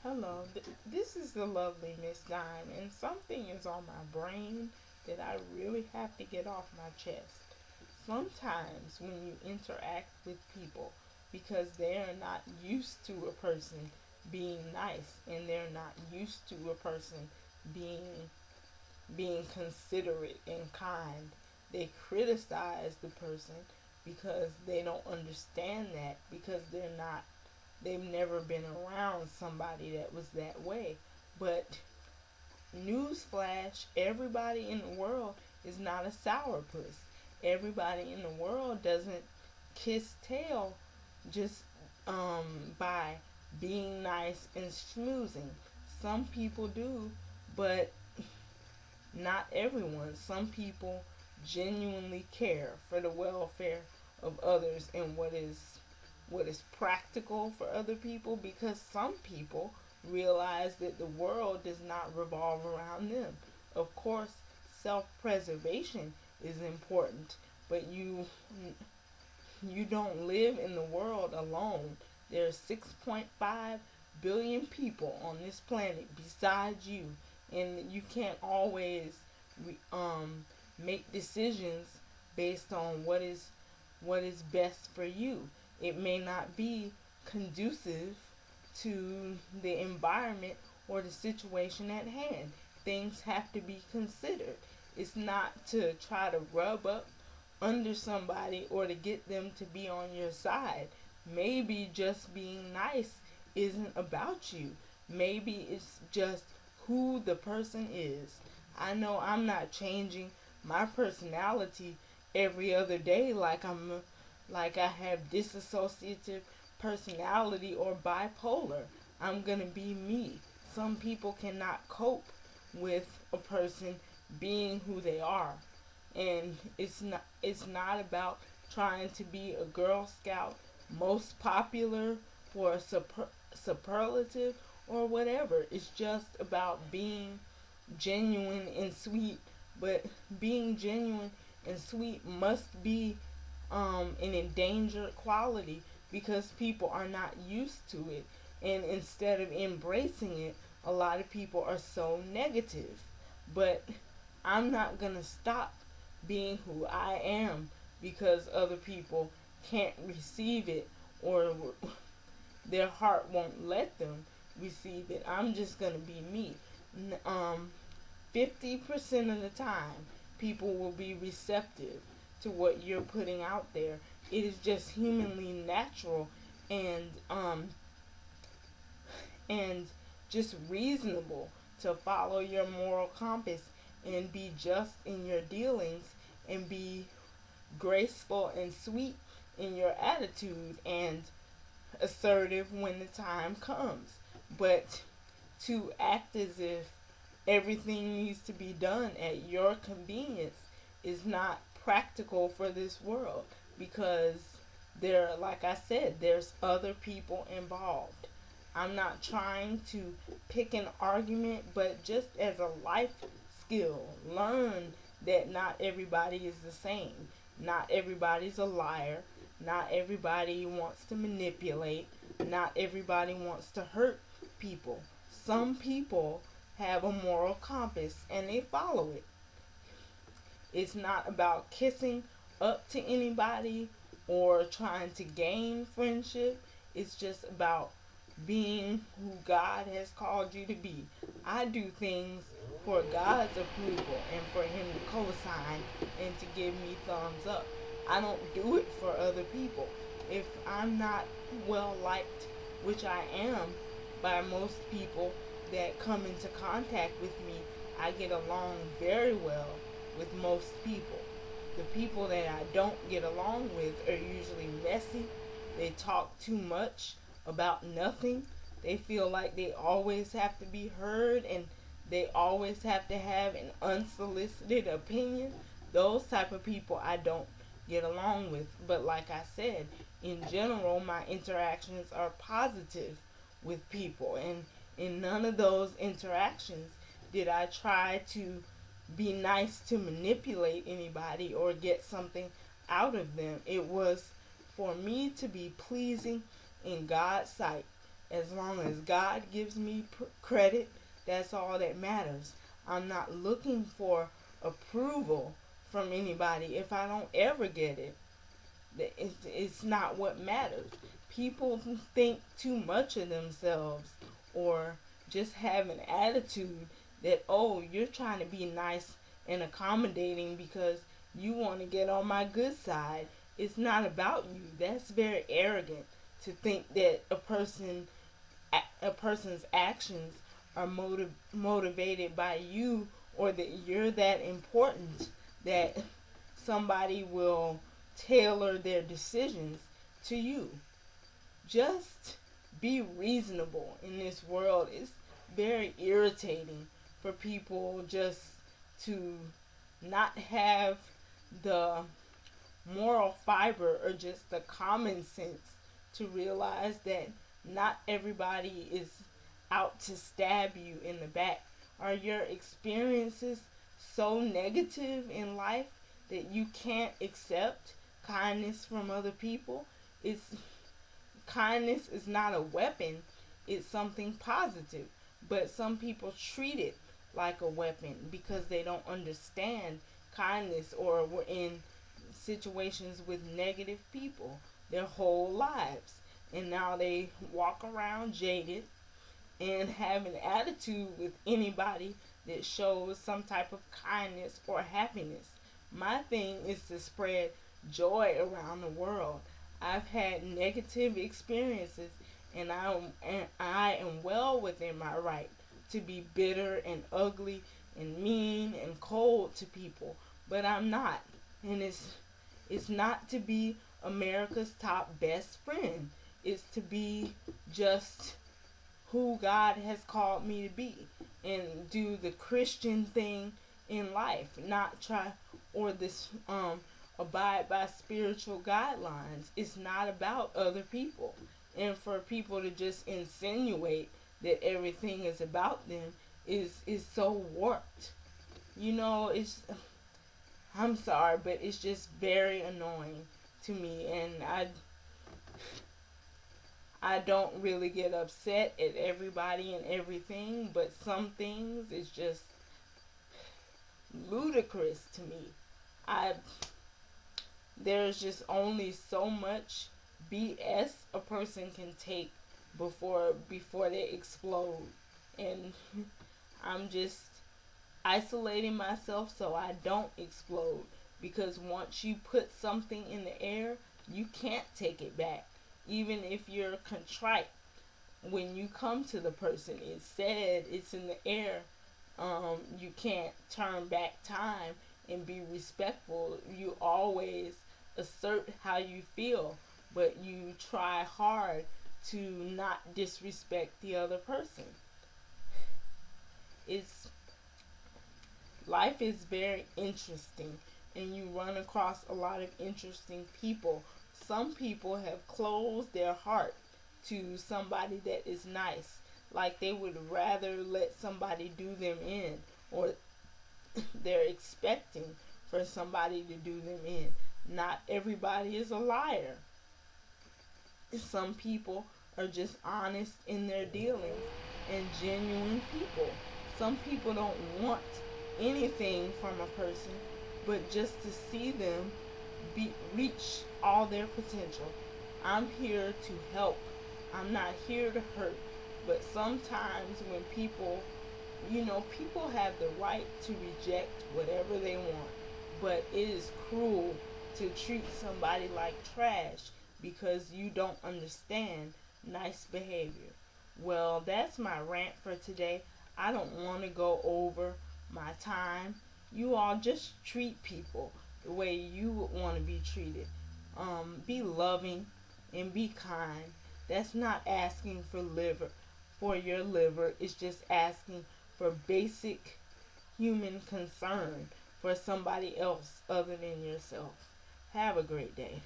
Hello, this is the lovely Miss Dime, and something is on my brain that I really have to get off my chest. Sometimes when you interact with people, because they are not used to a person being nice and they're not used to a person being considerate and kind, they criticize the person because they don't understand that, because they've never been around somebody that was that way. But newsflash, everybody in the world is not a sourpuss. Everybody in the world doesn't kiss tail just by being nice and schmoozing. Some people do, but not everyone. Some people genuinely care for the welfare of others and what is practical for other people, because some people realize that the world does not revolve around them. Of course, self-preservation is important, but you don't live in the world alone. There are 6.5 billion people on this planet besides you, and you can't always make decisions based on what is best for you. It may not be conducive to the environment or the situation at hand. Things have to be considered. It's not to try to rub up under somebody or to get them to be on your side. Maybe just being nice isn't about you. Maybe it's just who the person is. I know I'm not changing my personality every other day like I have dissociative personality or bipolar. I'm going to be me. Some people cannot cope with a person being who they are. And it's not about trying to be a Girl Scout, most popular, for a superlative or whatever. It's just about being genuine and sweet. But being genuine and sweet must be an endangered quality because people are not used to it. And instead of embracing it, a lot of people are so negative. But I'm not going to stop being who I am because other people can't receive it, or their heart won't let them receive it. I'm just going to be me. 50% of the time, people will be receptive to what you're putting out there. It is just humanly natural and and just reasonable to follow your moral compass and be just in your dealings and be graceful and sweet in your attitude and assertive when the time comes. But to act as if everything needs to be done at your convenience is not practical for this world, because like I said, there's other people involved. I'm not trying to pick an argument, but just as a life skill, learn that not everybody is the same. Not everybody's a liar. Not everybody wants to manipulate. Not everybody wants to hurt people. Some people have a moral compass and they follow it. It's not about kissing up to anybody or trying to gain friendship. It's just about being who God has called you to be. I do things for God's approval and for Him to co-sign and to give me thumbs up. I don't do it for other people. If I'm not well liked, which I am by most people that come into contact with me, I get along very well with most people. The people that I don't get along with are usually messy. They talk too much about nothing. They feel like they always have to be heard and they always have to have an unsolicited opinion. Those type of people I don't get along with. But like I said, in general, my interactions are positive with people, and in none of those interactions did I try to be nice to manipulate anybody or get something out of them. It was for me to be pleasing in God's sight. As long as God gives me credit, that's all that matters. I'm not looking for approval from anybody. If I don't ever get it, it's not what matters. People think too much of themselves, or just have an attitude that, oh, you're trying to be nice and accommodating because you want to get on my good side. It's not about you. That's very arrogant to think that a person's actions are motivated by you, or that you're that important that somebody will tailor their decisions to you. Just be reasonable in this world. It's very irritating for people just to not have the moral fiber or just the common sense to realize that not everybody is out to stab you in the back. Are your experiences so negative in life that you can't accept kindness from other people? It's Kindness is not a weapon, it's something positive. But some people treat it like a weapon because they don't understand kindness, or were in situations with negative people their whole lives. And now they walk around jaded and have an attitude with anybody that shows some type of kindness or happiness. My thing is to spread joy around the world. I've had negative experiences, and I am well within my right to be bitter and ugly and mean and cold to people, but I'm not. And it's not to be America's top best friend. It's to be just who God has called me to be, and do the Christian thing in life, not try or this abide by spiritual guidelines. It's not about other people. And for people to just insinuate that everything is about them is so warped. It's I'm sorry, but it's just very annoying to me, and I don't really get upset at everybody and everything, but some things is just ludicrous to me. There's just only so much BS a person can take before they explode, and I'm just isolating myself so I don't explode, because once you put something in the air, you can't take it back. Even if you're contrite, when you come to the person, it's said, it's in the air. You can't turn back time and be respectful. You always assert how you feel, but you try hard to not disrespect the other person. It's Life is very interesting, and you run across a lot of interesting people. Some people have closed their heart to somebody that is nice, like they would rather let somebody do them in, or they're expecting for somebody to do them in. Not everybody is a liar. Some people are just honest in their dealings and genuine people. Some people don't want anything from a person, but just to see them reach all their potential. I'm here to help. I'm not here to hurt. But sometimes when people have the right to reject whatever they want, but it is cruel to treat somebody like trash because you don't understand nice behavior. Well, that's my rant for today. I don't want to go over my time. You all just treat people the way you would want to be treated. Be loving and be kind. That's not asking for your liver. It's just asking for basic human concern for somebody else other than yourself. Have a great day.